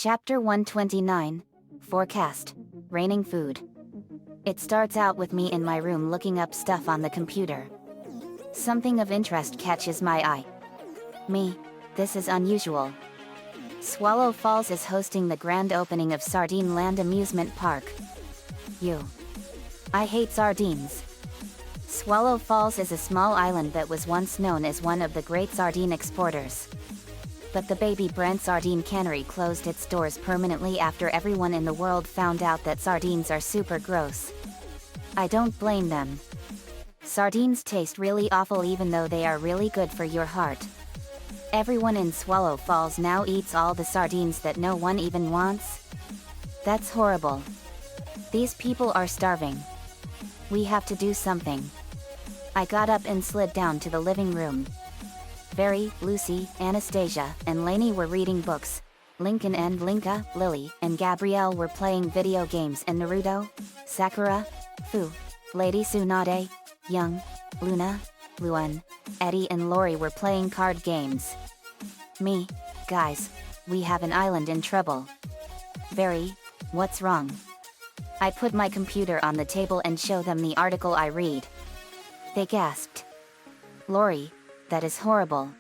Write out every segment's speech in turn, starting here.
Chapter 129, Forecast, Raining Food. It starts out with me in my room looking up stuff on the computer. Something of interest catches my eye. This is unusual. Swallow Falls is hosting the grand opening of Sardine Land Amusement Park. I hate sardines. Swallow Falls is a small island that was once known as one of the great sardine exporters. But the Baby Brent sardine cannery closed its doors permanently after everyone in the world found out that sardines are super gross. I don't blame them. Sardines taste really awful even though they are really good for your heart. Everyone in Swallow Falls now eats all the sardines that no one even wants. That's horrible. These people are starving. We have to do something. I got up and slid down to the living room. Barry, Lucy, Anastasia, and Lainey were reading books. Lincoln and Linka, Lily, and Gabrielle were playing video games, and Naruto, Sakura, Fu, Lady Tsunade, Young, Luna, Luan, Eddie and Lori were playing card games. Guys, we have an island in trouble. Barry, what's wrong? I put my computer on the table and show them the article I read. They gasped. Lori, that is horrible.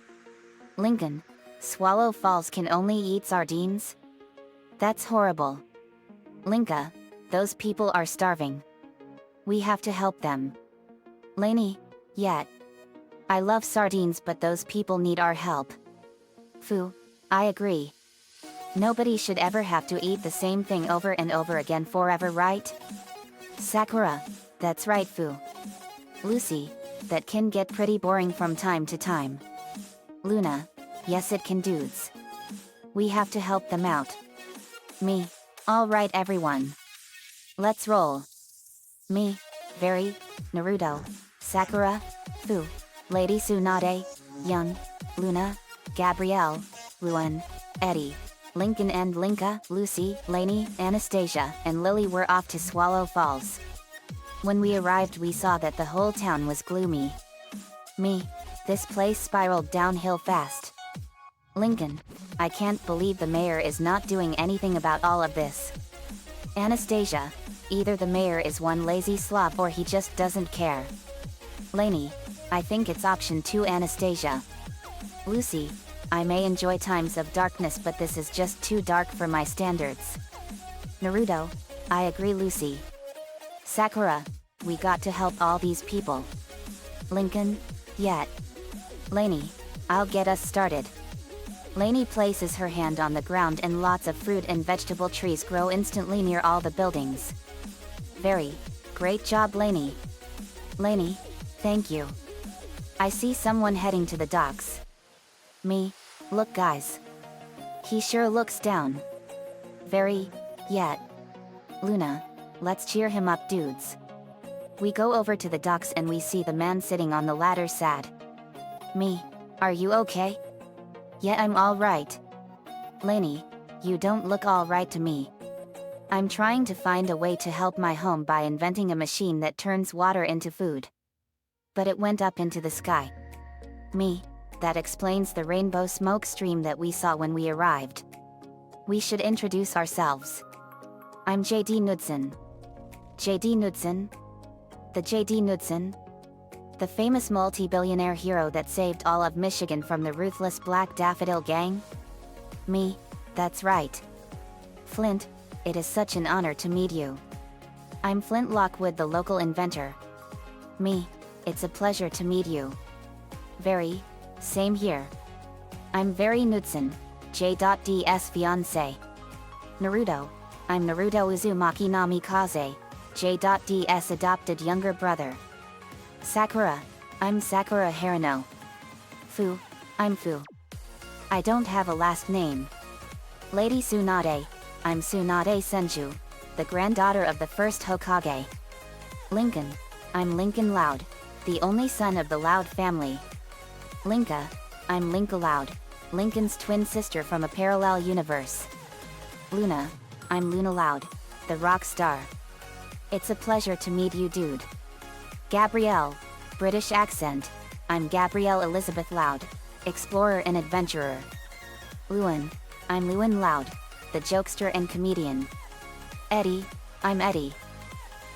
Lincoln, Swallow Falls can only eat sardines? That's horrible. Linka, those people are starving. We have to help them. Lainey, yet. I love sardines but those people need our help. Fu, I agree. Nobody should ever have to eat the same thing over and over again forever, right? Sakura, that's right, Fu. Lucy, that can get pretty boring from time to time. Luna, yes it can, dudes. We have to help them out. Alright everyone. Let's roll. Very, Naruto, Sakura, Fu, Lady Tsunade, Young, Luna, Gabrielle, Luan, Eddie, Lincoln and Linka, Lucy, Lainey, Anastasia, and Lily were off to Swallow Falls. When we arrived we saw that the whole town was gloomy. This place spiraled downhill fast. Lincoln, I can't believe the mayor is not doing anything about all of this. Anastasia, either the mayor is one lazy slob or he just doesn't care. Lainey, I think it's option 2. Anastasia. Lucy, I may enjoy times of darkness but this is just too dark for my standards. Naruto, I agree. Lucy. Sakura, we got to help all these people. Lincoln, yet. Lainey, I'll get us started. Lainey places her hand on the ground and lots of fruit and vegetable trees grow instantly near all the buildings. Very, great job Lainey. Lainey, thank you. I see someone heading to the docks. Look guys. He sure looks down. Very, yet. Luna, let's cheer him up dudes. We go over to the docks and we see the man sitting on the ladder sad. Are you okay? Yeah, I'm alright. Lainey, you don't look alright to me. I'm trying to find a way to help my home by inventing a machine that turns water into food. But it went up into the sky. That explains the rainbow smoke stream that we saw when we arrived. We should introduce ourselves. I'm JD Knudsen. JD Knudsen? The JD Knudsen? The famous multi-billionaire hero that saved all of Michigan from the ruthless Black Daffodil Gang? That's right. Flint, it is such an honor to meet you. I'm Flint Lockwood, the local inventor. It's a pleasure to meet you. Very, same here. I'm Very Knudsen, J.D.'s fiancé. Naruto, I'm Naruto Uzumaki Namikaze, J.D.'s adopted younger brother. Sakura, I'm Sakura Harano. Fu, I'm Fu. I don't have a last name. Lady Tsunade, I'm Tsunade Senju, the granddaughter of the first Hokage. Lincoln, I'm Lincoln Loud, the only son of the Loud family. Linka, I'm Linka Loud, Lincoln's twin sister from a parallel universe. Luna, I'm Luna Loud, the rock star. It's a pleasure to meet you dude. Gabrielle, British accent, I'm Gabrielle Elizabeth Loud, explorer and adventurer. Luan, I'm Luan Loud, the jokester and comedian. Eddie, I'm Eddie.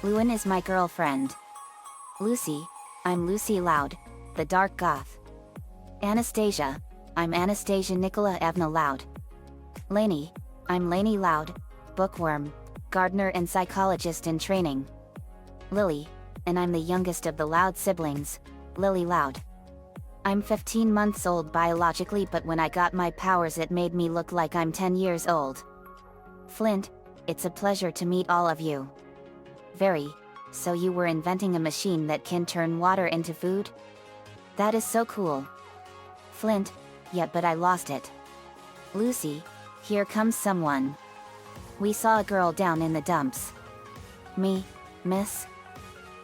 Lewin is my girlfriend. Lucy, I'm Lucy Loud, the dark goth. Anastasia, I'm Anastasia Nikolaevna Loud. Lainey, I'm Lainey Loud, bookworm, gardener and psychologist in training. Lily, and I'm the youngest of the Loud siblings, Lily Loud. I'm 15 months old biologically, but when I got my powers it made me look like I'm 10 years old. Flint, it's a pleasure to meet all of you. Very. So you were inventing a machine that can turn water into food? That is so cool. Flint, yeah, but I lost it. Lucy, here comes someone. We saw a girl down in the dumps. Me, miss?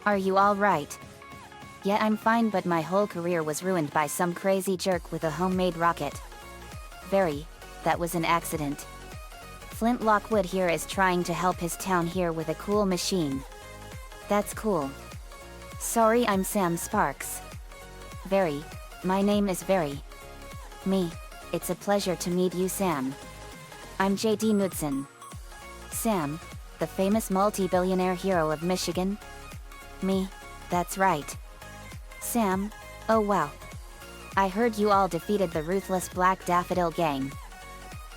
Are you all right? Yeah, I'm fine, but my whole career was ruined by some crazy jerk with a homemade rocket. Very. That was an accident. Flint Lockwood here is trying to help his town here with a cool machine. That's cool. Sorry, I'm Sam Sparks. Very. My name is Very. Me. It's a pleasure to meet you, Sam. I'm J.D. Knudsen. Sam, the famous multi-billionaire hero of Michigan? Me. That's right. Sam, oh wow. I heard you all defeated the ruthless Black Daffodil Gang.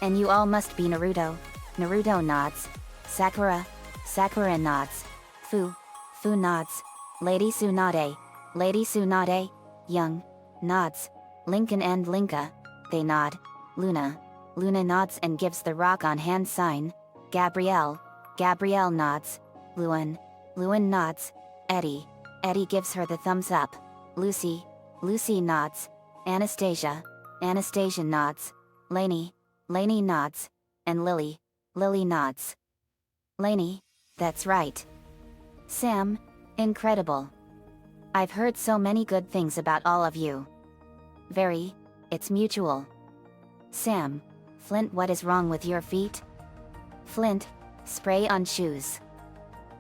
And you all must be Naruto. Naruto nods. Sakura. Sakura nods. Fu nods. Lady Tsunade. Lady Tsunade. Young. Nods. Lincoln and Linka. They nod. Luna. Luna nods and gives the rock on hand sign. Gabrielle. Gabrielle nods. Lewin. Lewin nods. Eddie. Eddie gives her the thumbs up. Lucy. Lucy nods. Anastasia. Anastasia nods. Lainey. Lainey nods. And Lily. Lily nods. Lainey. That's right. Sam. Incredible. I've heard so many good things about all of you. Very. It's mutual. Sam. Flint, what is wrong with your feet? Flint. Spray on shoes.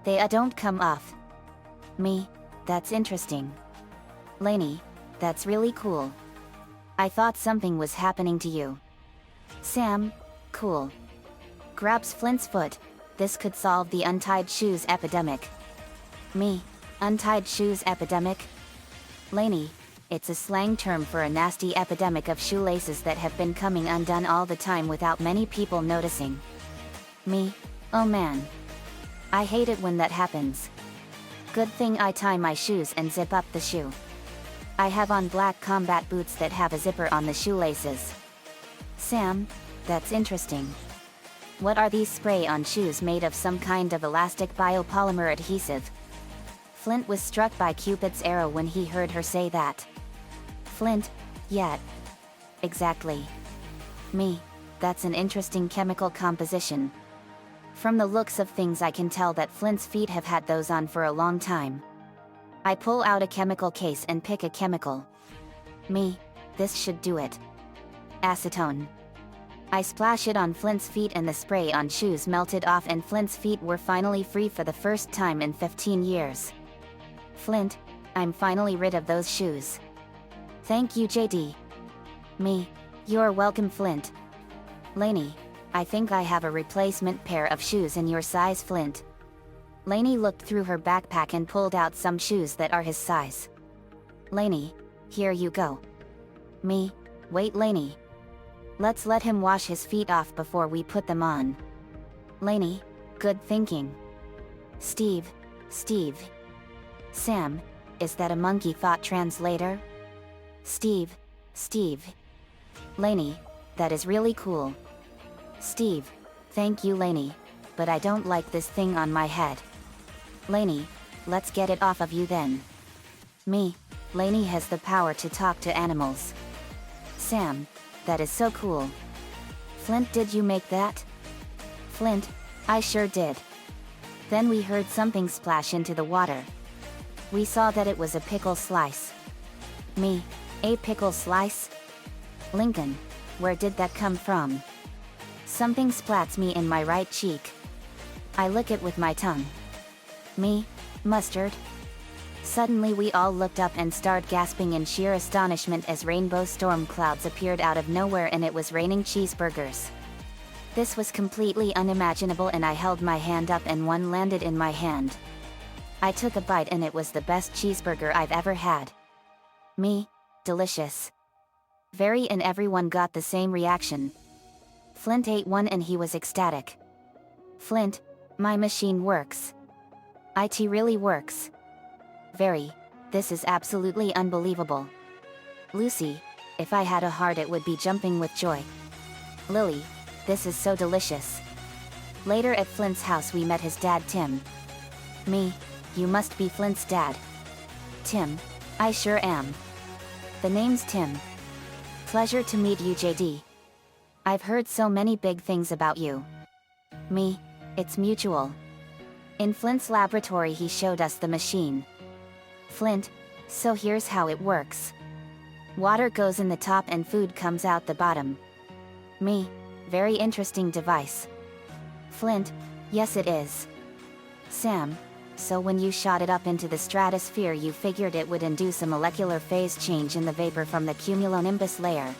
They don't come off. Me. That's interesting. Lainey. That's really cool. I thought something was happening to you. Sam. Cool. Grabs Flint's foot. This could solve the untied shoes epidemic. Me. Untied shoes epidemic? Lainey. It's a slang term for a nasty epidemic of shoelaces that have been coming undone all the time without many people noticing. Me. Oh man. I hate it when that happens. Good thing I tie my shoes and zip up the shoe. I have on black combat boots that have a zipper on the shoelaces. Sam, that's interesting. What are these spray-on shoes made of? Some kind of elastic biopolymer adhesive? Flint was struck by Cupid's arrow when he heard her say that. Flint, yeah. Exactly. Me, that's an interesting chemical composition. From the looks of things I can tell that Flint's feet have had those on for a long time. I pull out a chemical case and pick a chemical. Me, this should do it. Acetone. I splash it on Flint's feet and the spray on shoes melted off and Flint's feet were finally free for the first time in 15 years. Flint, I'm finally rid of those shoes. Thank you, JD. Me, you're welcome, Flint. Lainey, I think I have a replacement pair of shoes in your size, Flint. Lainey looked through her backpack and pulled out some shoes that are his size. Lainey, here you go. Me, wait, Lainey. Let's let him wash his feet off before we put them on. Lainey, good thinking. Steve. Sam, is that a monkey thought translator? Steve. Lainey, that is really cool. Steve, thank you, Lainey, but I don't like this thing on my head. Lainey, let's get it off of you then. Me, Lainey has the power to talk to animals. Sam, that is so cool. Flint, did you make that? Flint, I sure did. Then we heard something splash into the water. We saw that it was a pickle slice. Me, a pickle slice? Lincoln, where did that come from? Something splats me in my right cheek. I lick it with my tongue. Me, mustard? Suddenly we all looked up and started gasping in sheer astonishment as rainbow storm clouds appeared out of nowhere and it was raining cheeseburgers. This was completely unimaginable and I held my hand up and one landed in my hand. I took a bite and it was the best cheeseburger I've ever had. Me, delicious. Very and everyone got the same reaction. Flint ate one and he was ecstatic. Flint, my machine works. It really works. Very, this is absolutely unbelievable. Lucy, if I had a heart it would be jumping with joy. Lily, this is so delicious. Later at Flint's house we met his dad Tim. Me, you must be Flint's dad. Tim, I sure am. The name's Tim. Pleasure to meet you, JD. I've heard so many big things about you. Me, it's mutual. In Flint's laboratory he showed us the machine. Flint, so here's how it works. Water goes in the top and food comes out the bottom. Me, very interesting device. Flint, yes it is. Sam, so when you shot it up into the stratosphere you figured it would induce a molecular phase change in the vapor from the cumulonimbus layer.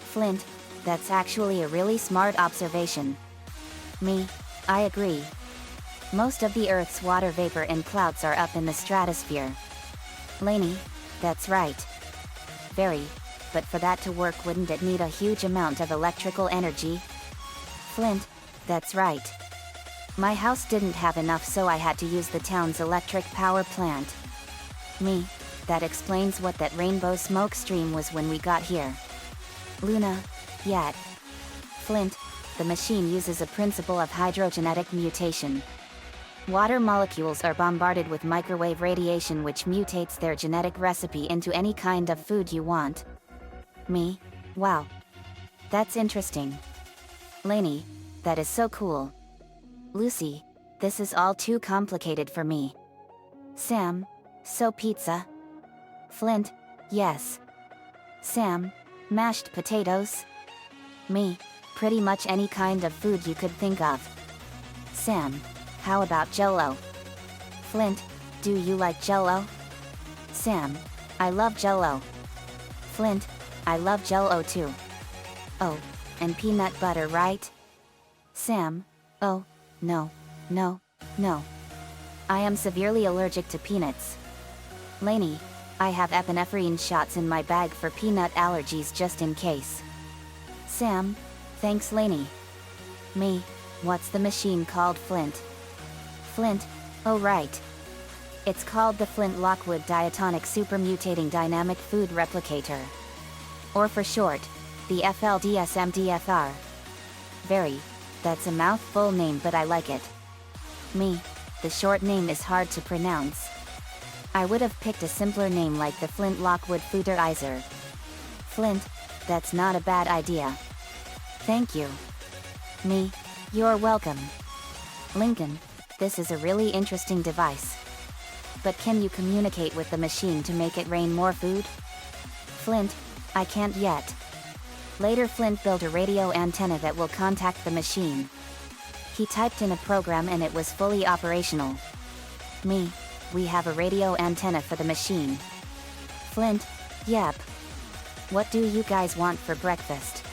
Flint, that's actually a really smart observation. Me, I agree. Most of the Earth's water vapor and clouds are up in the stratosphere. Lainey, that's right. Very, but for that to work wouldn't it need a huge amount of electrical energy? Flint, that's right. My house didn't have enough so I had to use the town's electric power plant. Me, that explains what that rainbow smoke stream was when we got here. Luna, yet. Flint, the machine uses a principle of hydrogenetic mutation. Water molecules are bombarded with microwave radiation which mutates their genetic recipe into any kind of food you want. Me, wow. That's interesting. Lainey, that is so cool. Lucy, this is all too complicated for me. Sam, so pizza? Flint, yes. Sam, mashed potatoes? Me, pretty much any kind of food you could think of. Sam, how about Jell-O? Flint, do you like Jell-O? Sam, I love Jell-O. Flint, I love Jell-O too. Oh, and peanut butter, right? Sam, oh, no, no, no. I am severely allergic to peanuts. Lainey, I have epinephrine shots in my bag for peanut allergies just in case. Sam, thanks Lainey. Me, what's the machine called, Flint? Flint, oh right. It's called the Flint-Lockwood Diatonic Supermutating Dynamic Food Replicator. Or for short, the FLDSMDFR. Very, that's a mouthful name but I like it. Me, the short name is hard to pronounce. I would have picked a simpler name like the Flint-Lockwood Fooderizer. Flint, that's not a bad idea. Thank you. Me, you're welcome. Lincoln, this is a really interesting device. But can you communicate with the machine to make it rain more food? Flint, I can't yet. Later Flint built a radio antenna that will contact the machine. He typed in a program and it was fully operational. Me, we have a radio antenna for the machine. Flint, yep. What do you guys want for breakfast?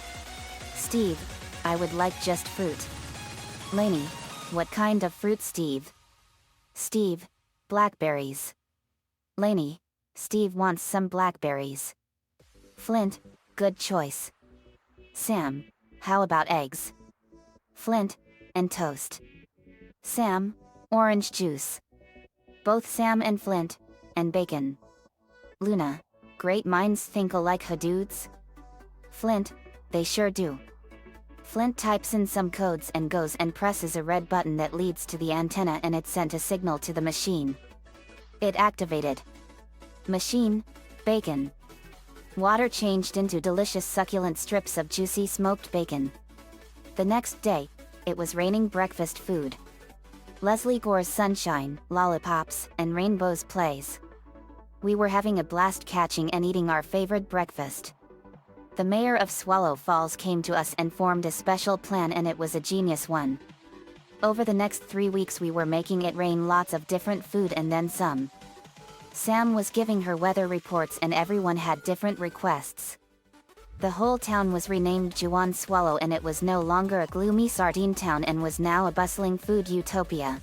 Steve, I would like just fruit. Lainey, what kind of fruit, Steve? Steve, blackberries. Lainey, Steve wants some blackberries. Flint, good choice. Sam, how about eggs? Flint, and toast. Sam, orange juice. Both Sam and Flint, and bacon. Luna, great minds think alike, huh dudes? Flint, they sure do. Flint types in some codes and goes and presses a red button that leads to the antenna and it sent a signal to the machine. It activated. Machine, bacon. Water changed into delicious succulent strips of juicy smoked bacon. The next day, it was raining breakfast food. Leslie Gore's Sunshine, Lollipops, and Rainbows plays. We were having a blast catching and eating our favorite breakfast. The mayor of Swallow Falls came to us and formed a special plan and it was a genius one. Over the next 3 weeks we were making it rain lots of different food and then some. Sam was giving her weather reports and everyone had different requests. The whole town was renamed Juan Swallow, and it was no longer a gloomy sardine town and was now a bustling food utopia.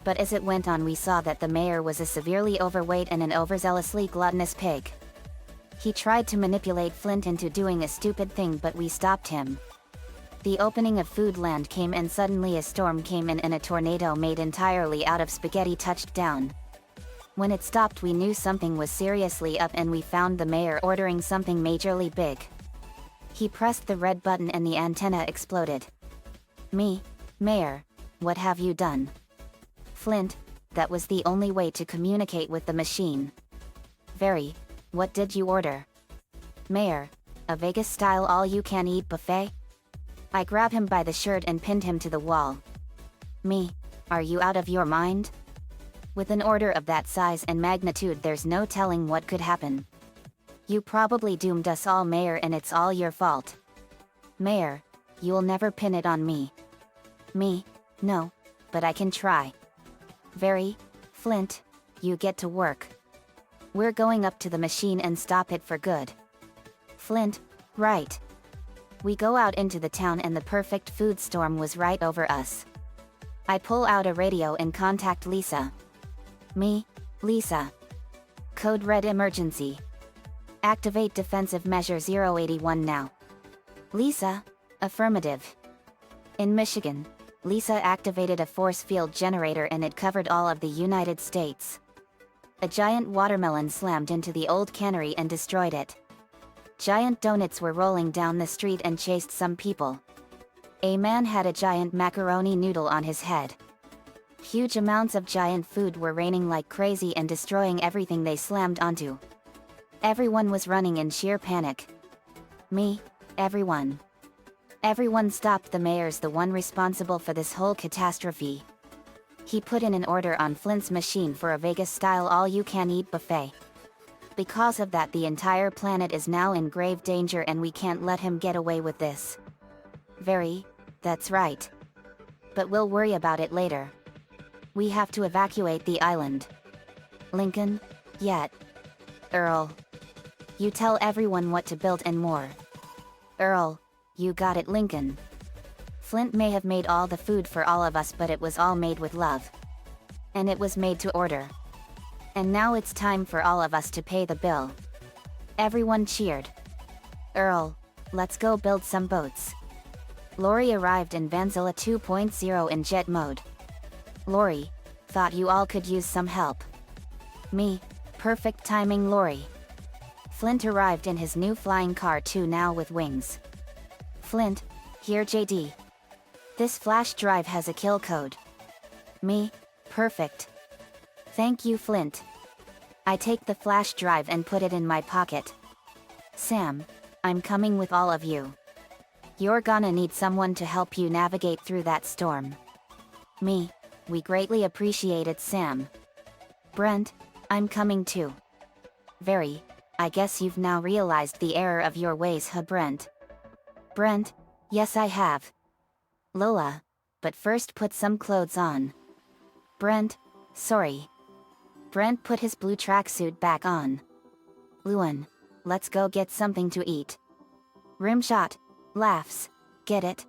But as it went on, we saw that the mayor was a severely overweight and an overzealously gluttonous pig. He tried to manipulate Flint into doing a stupid thing, but we stopped him. The opening of Foodland came, and suddenly a storm came in and a tornado made entirely out of spaghetti touched down. When it stopped, we knew something was seriously up, and we found the mayor ordering something majorly big. He pressed the red button and the antenna exploded. Me, Mayor, what have you done? Flint, that was the only way to communicate with the machine. Very, what did you order? Mayor, a Vegas-style all-you-can-eat buffet? I grabbed him by the shirt and pinned him to the wall. Me, are you out of your mind? With an order of that size and magnitude, there's no telling what could happen. You probably doomed us all, Mayor, and it's all your fault. Mayor, you'll never pin it on me. Me, no, but I can try. Very, Flint, you get to work. We're going up to the machine and stop it for good. Flint, right. We go out into the town and the perfect food storm was right over us. I pull out a radio and contact Lisa. Me, Lisa. Code red emergency. Activate defensive measure 081 now. Lisa, affirmative. In Michigan, Lisa activated a force field generator and it covered all of the United States. A giant watermelon slammed into the old cannery and destroyed it. Giant donuts were rolling down the street and chased some people. A man had a giant macaroni noodle on his head. Huge amounts of giant food were raining like crazy and destroying everything they slammed onto. Everyone was running in sheer panic. Me, everyone. Everyone stopped. The mayor's the one responsible for this whole catastrophe. He put in an order on Flint's machine for a Vegas-style all-you-can-eat buffet. Because of that, the entire planet is now in grave danger and we can't let him get away with this. Very, that's right. But we'll worry about it later. We have to evacuate the island. Lincoln, yet. Earl. You tell everyone what to build and more. Earl, you got it, Lincoln. Flint may have made all the food for all of us, but it was all made with love. And it was made to order. And now it's time for all of us to pay the bill. Everyone cheered. Earl, let's go build some boats. Lori arrived in Vanzilla 2.0 in jet mode. Lori, thought you all could use some help. Me, perfect timing, Lori. Flint arrived in his new flying car too, now with wings. Flint, here JD. This flash drive has a kill code. Me, perfect. Thank you, Flint. I take the flash drive and put it in my pocket. Sam, I'm coming with all of you. You're gonna need someone to help you navigate through that storm. Me, we greatly appreciate it, Sam. Brent, I'm coming too. Very, I guess you've now realized the error of your ways, huh, Brent? Brent, yes I have. Lola, but first put some clothes on. Brent, sorry. Brent put his blue tracksuit back on. Luan, let's go get something to eat. Rimshot, laughs, get it?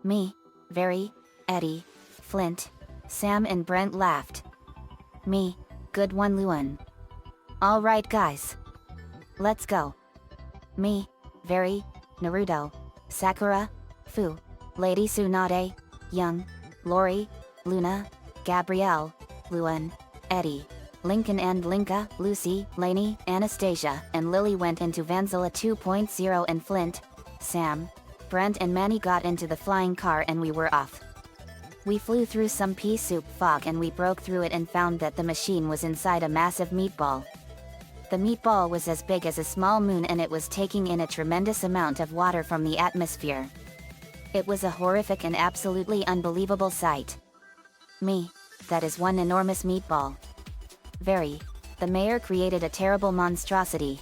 Me, Very, Eddie, Flint, Sam and Brent laughed. Me, good one, Luan. All right guys. Let's go. Me, Very, Naruto, Sakura, Fu, Lady Tsunade, Young, Lori, Luna, Gabrielle, Luan, Eddie, Lincoln and Linka, Lucy, Lainey, Anastasia, and Lily went into Vanzilla 2.0 and Flint, Sam, Brent and Manny got into the flying car and we were off. We flew through some pea soup fog and we broke through it and found that the machine was inside a massive meatball. The meatball was as big as a small moon and it was taking in a tremendous amount of water from the atmosphere. It was a horrific and absolutely unbelievable sight. Me, that is one enormous meatball. Very, the mayor created a terrible monstrosity.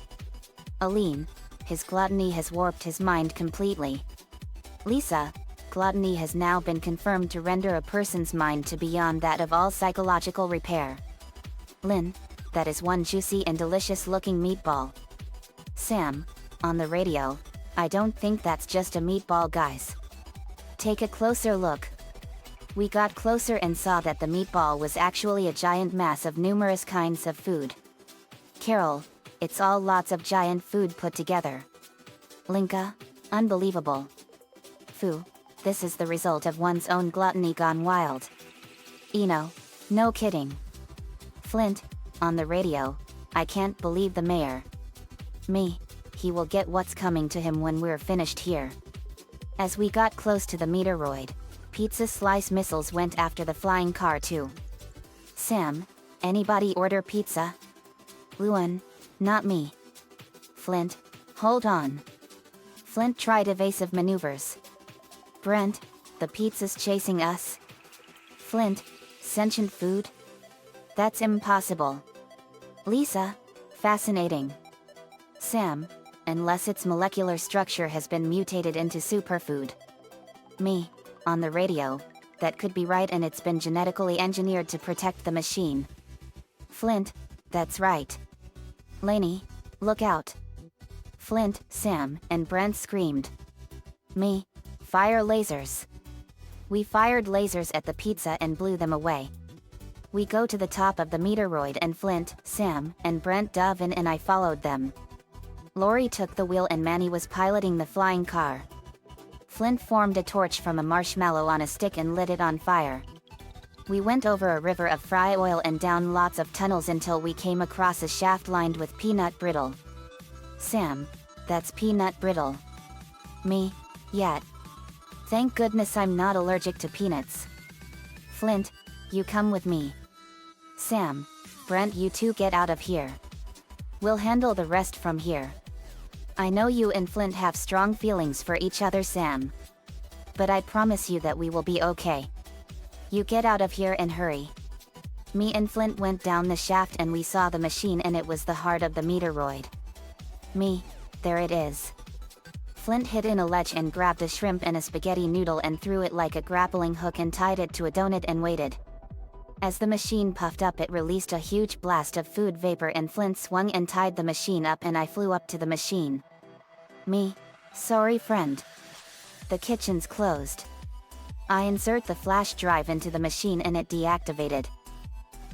Aline, his gluttony has warped his mind completely. Lisa, gluttony has now been confirmed to render a person's mind to beyond that of all psychological repair. Lynn, that is one juicy and delicious looking meatball. Sam, on the radio, I don't think that's just a meatball, guys. Take a closer look. We got closer and saw that the meatball was actually a giant mass of numerous kinds of food. Carol, it's all lots of giant food put together. Linka, unbelievable. Phew, this is the result of one's own gluttony gone wild. Eno, no kidding. Flint, on the radio, I can't believe the mayor. Me, he will get what's coming to him when we're finished here. As we got close to the meteoroid, pizza slice missiles went after the flying car too. Sam, anybody order pizza? Luan, not me. Flint, hold on. Flint tried evasive maneuvers. Brent, the pizza's chasing us. Flint, sentient food? That's impossible. Lisa, fascinating. Sam, unless its molecular structure has been mutated into superfood. Me, on the radio, that could be right, and it's been genetically engineered to protect the machine. Flint, that's right. Lainey, look out. Flint, Sam, and Brent screamed. Me, fire lasers. We fired lasers at the pizza and blew them away. We go to the top of the meteoroid and Flint, Sam, and Brent dove in and I followed them. Lori took the wheel and Manny was piloting the flying car. Flint formed a torch from a marshmallow on a stick and lit it on fire. We went over a river of fry oil and down lots of tunnels until we came across a shaft lined with peanut brittle. Sam, that's peanut brittle. Me, yet. Thank goodness I'm not allergic to peanuts. Flint, you come with me. Sam, Brent, you two get out of here. We'll handle the rest from here. I know you and Flint have strong feelings for each other, Sam. But I promise you that we will be okay. You get out of here and hurry. Me and Flint went down the shaft and we saw the machine, and it was the heart of the meteoroid. Me, there it is. Flint hid in a ledge and grabbed a shrimp and a spaghetti noodle and threw it like a grappling hook and tied it to a donut and waited. As the machine puffed up, it released a huge blast of food vapor and Flint swung and tied the machine up and I flew up to the machine. Me, sorry friend. The kitchen's closed. I insert the flash drive into the machine and it deactivated.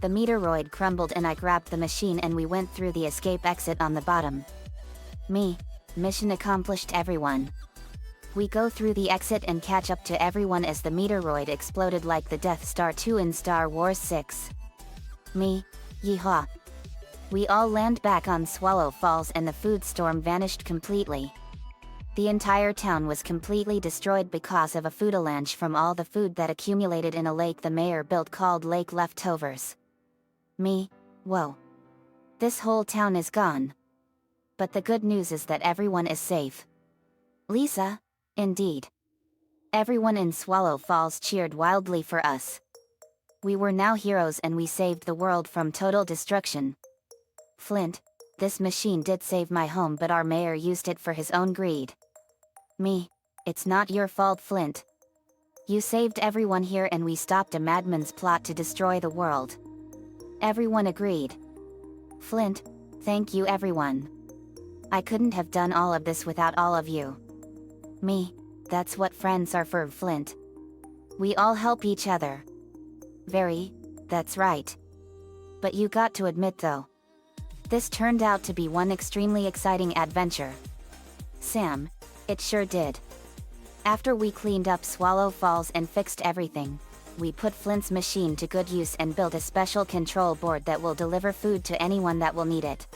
The meteoroid crumbled and I grabbed the machine and we went through the escape exit on the bottom. Me, mission accomplished everyone. We go through the exit and catch up to everyone as the meteoroid exploded like the Death Star 2 in Star Wars 6. Me, yeehaw. We all land back on Swallow Falls and the food storm vanished completely. The entire town was completely destroyed because of a food avalanche from all the food that accumulated in a lake the mayor built called Lake Leftovers. Me, whoa. This whole town is gone. But the good news is that everyone is safe. Lisa, indeed. Everyone in Swallow Falls cheered wildly for us. We were now heroes and we saved the world from total destruction. Flint, this machine did save my home, but our mayor used it for his own greed. Me, it's not your fault, Flint. You saved everyone here and we stopped a madman's plot to destroy the world. Everyone agreed. Flint, thank you everyone. I couldn't have done all of this without all of you. Me, that's what friends are for, Flint. We all help each other. Very, that's right. But you got to admit though, this turned out to be one extremely exciting adventure. Sam, it sure did. After we cleaned up Swallow Falls and fixed everything, we put Flint's machine to good use and built a special control board that will deliver food to anyone that will need it.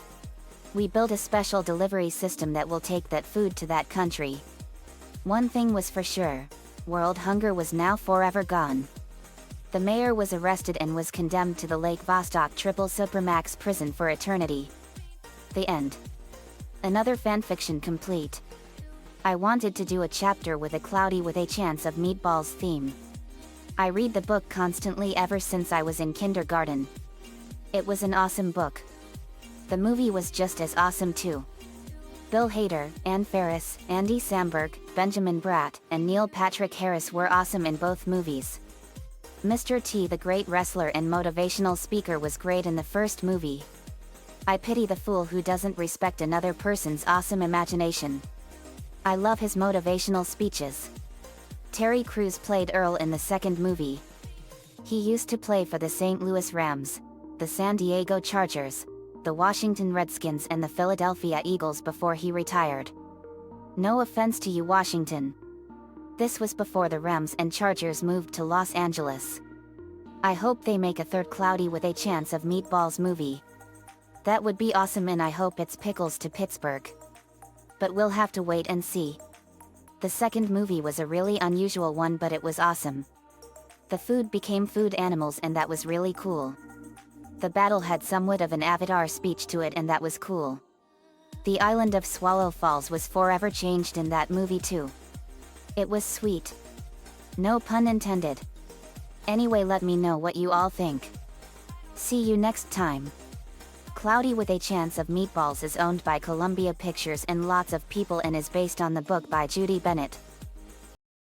We built a special delivery system that will take that food to that country. One thing was for sure, world hunger was now forever gone. The mayor was arrested and was condemned to the Lake Vostok Triple Supermax prison for eternity. The end. Another fanfiction complete. I wanted to do a chapter with a cloudy with a chance of meatballs theme. I read the book constantly ever since I was in kindergarten. It was an awesome book. The movie was just as awesome too. Bill Hader, Ann Faris, Andy Samberg, Benjamin Bratt, and Neil Patrick Harris were awesome in both movies. Mr. T, the great wrestler and motivational speaker, was great in the first movie. I pity the fool who doesn't respect another person's awesome imagination. I love his motivational speeches. Terry Crews played Earl in the second movie. He used to play for the St. Louis Rams, the San Diego Chargers, the Washington Redskins and the Philadelphia Eagles before he retired. No offense to you, Washington. This was before the Rams and Chargers moved to Los Angeles. I hope they make a third Cloudy with a Chance of Meatballs movie. That would be awesome, and I hope it's Pickles to Pittsburgh. But we'll have to wait and see. The second movie was a really unusual one, but it was awesome. The food became food animals, and that was really cool. The battle had somewhat of an Avatar speech to it, and that was cool. The island of Swallow Falls was forever changed in that movie too. It was sweet. No pun intended. Anyway, let me know what you all think. See you next time. Cloudy with a Chance of Meatballs is owned by Columbia Pictures and lots of people and is based on the book by Judy Bennett.